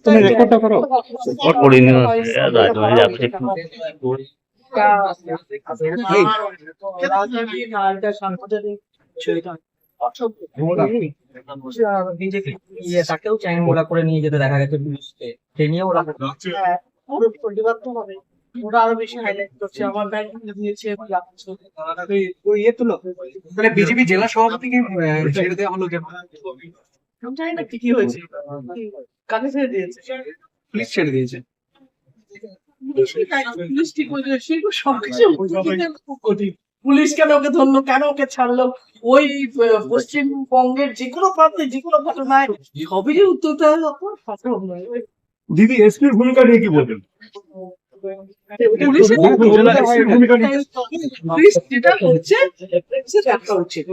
তুমি রেকর্ডটা করো। রেকর্ড করিনি তুমি যাচ্ছি তাকেও চ্যাংড়া করে নিয়ে যেতে দেখা গেছে পুলিশকে, সে নিয়ে ওরা প্রতিবাদ তো হবে। ওরা আরো বেশি হাইলাইট করছে, আমার ব্যাংক দিয়েছে ইয়ে তুলো। তাহলে বিজেপি জেলা সভাপতিকে ছেড়ে দেওয়া হলো কেন? আমি জানি না কি হয়েছে, কাকে ছেড়ে দিয়েছে। পুলিশ ছেড়ে দিয়েছে। পুলিশ ঠিক বলছে, সে সবকিছু খুব কঠিন। পুলিশ কেন ওকে ধরলো, কেন ওকে ছাড়লো, ওই পশ্চিমবঙ্গের যে কোনো প্রান্তে যে কোনো ঘটনায় সবই উত্তরটা হলো সম্ভব নয়। দিদি এসপির ভূমিকা নিয়ে কি বলবেন? পুলিশের ভূমিকা নিয়ে পুলিশ যেটা হচ্ছে দেখা উচিত।